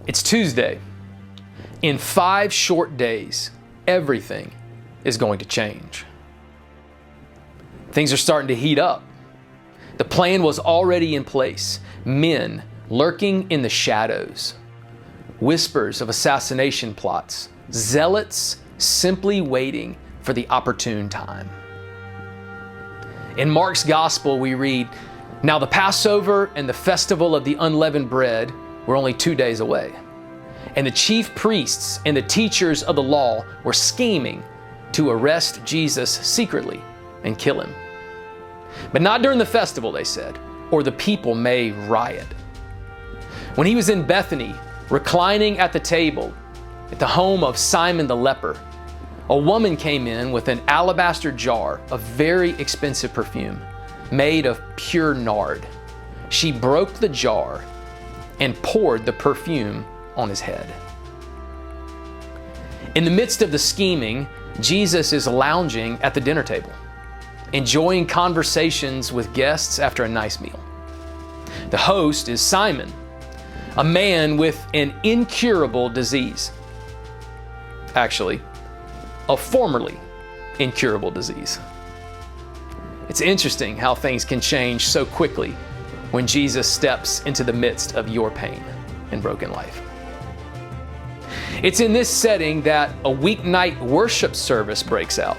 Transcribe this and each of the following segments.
It's Tuesday. In 5 short days, everything is going to change. Things are starting to heat up. The plan was already in place. Men lurking in the shadows. Whispers of assassination plots. Zealots simply waiting for the opportune time. In Mark's gospel, we read, "Now the Passover and the festival of the unleavened bread were only 2 days away. And the chief priests and the teachers of the law were scheming to arrest Jesus secretly and kill him. But not during the festival," they said, "or the people may riot." When he was in Bethany, reclining at the table at the home of Simon the leper, a woman came in with an alabaster jar of very expensive perfume made of pure nard. She broke the jar and poured the perfume on his head. In the midst of the scheming, Jesus is lounging at the dinner table, enjoying conversations with guests after a nice meal. The host is Simon, a man with an incurable disease. Actually, a formerly incurable disease. It's interesting how things can change so quickly when Jesus steps into the midst of your pain and broken life. It's in this setting that a weeknight worship service breaks out.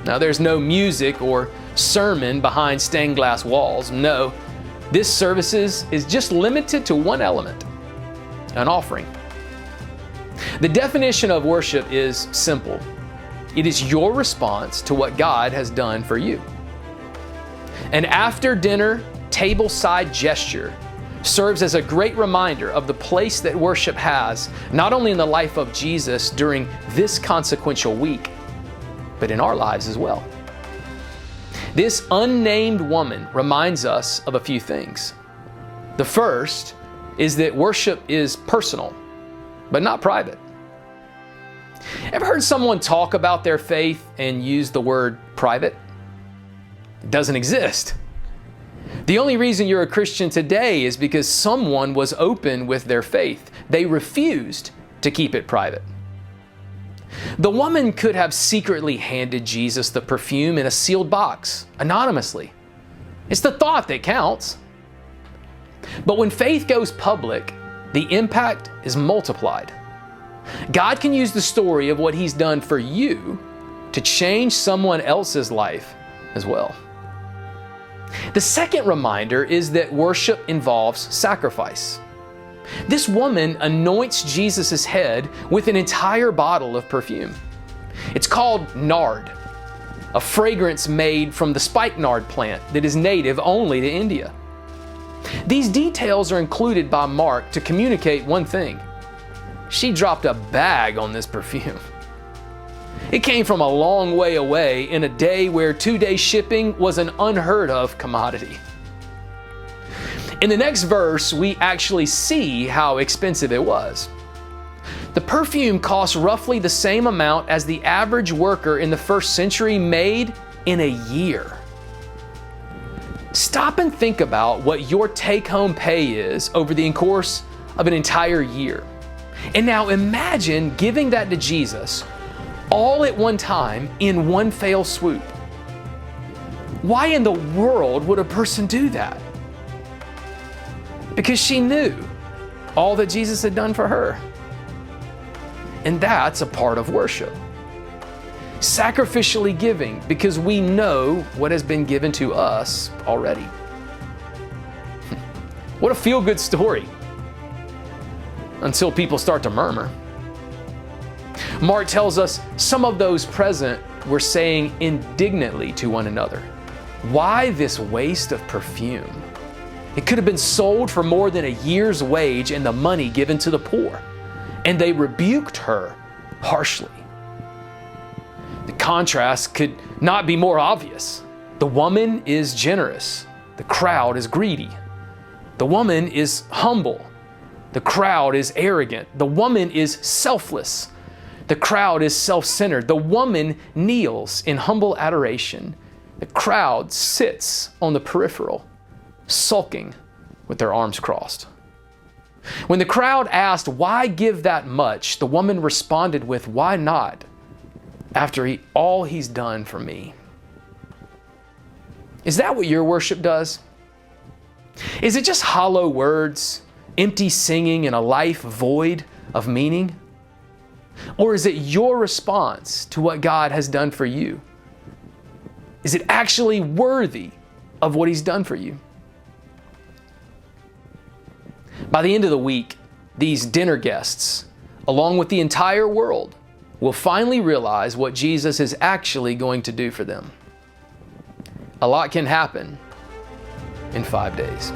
Now, there's no music or sermon behind stained glass walls. No, this service is just limited to one element, an offering. The definition of worship is simple. It is your response to what God has done for you. An after-dinner, tableside gesture serves as a great reminder of the place that worship has, not only in the life of Jesus during this consequential week, but in our lives as well. This unnamed woman reminds us of a few things. The first is that worship is personal, but not private. Ever heard someone talk about their faith and use the word private? It doesn't exist. The only reason you're a Christian today is because someone was open with their faith. They refused to keep it private. The woman could have secretly handed Jesus the perfume in a sealed box, anonymously. It's the thought that counts. But when faith goes public, the impact is multiplied. God can use the story of what He's done for you to change someone else's life as well. The second reminder is that worship involves sacrifice. This woman anoints Jesus' head with an entire bottle of perfume. It's called nard, a fragrance made from the spikenard plant that is native only to India. These details are included by Mark to communicate one thing. She dropped a bag on this perfume. It came from a long way away in a day where 2-day shipping was an unheard of commodity. In the next verse, we actually see how expensive it was. The perfume cost roughly the same amount as the average worker in the first century made in a year. Stop and think about what your take-home pay is over the course of an entire year. And now imagine giving that to Jesus all at one time in one fell swoop. Why in the world would a person do that? Because she knew all that Jesus had done for her. And that's a part of worship. Sacrificially giving because we know what has been given to us already. What a feel-good story. Until people start to murmur. Mark tells us some of those present were saying indignantly to one another, "Why this waste of perfume? It could have been sold for more than a year's wage and the money given to the poor." And they rebuked her harshly. The contrast could not be more obvious. The woman is generous. The crowd is greedy. The woman is humble. The crowd is arrogant. The woman is selfless. The crowd is self-centered. The woman kneels in humble adoration. The crowd sits on the peripheral, sulking with their arms crossed. When the crowd asked, "Why give that much?" the woman responded with, "Why not? After all he's done for me." Is that what your worship does? Is it just hollow words, empty singing, and a life void of meaning? Or is it your response to what God has done for you? Is it actually worthy of what he's done for you? By the end of the week, these dinner guests, along with the entire world, will finally realize what Jesus is actually going to do for them. A lot can happen in 5 days.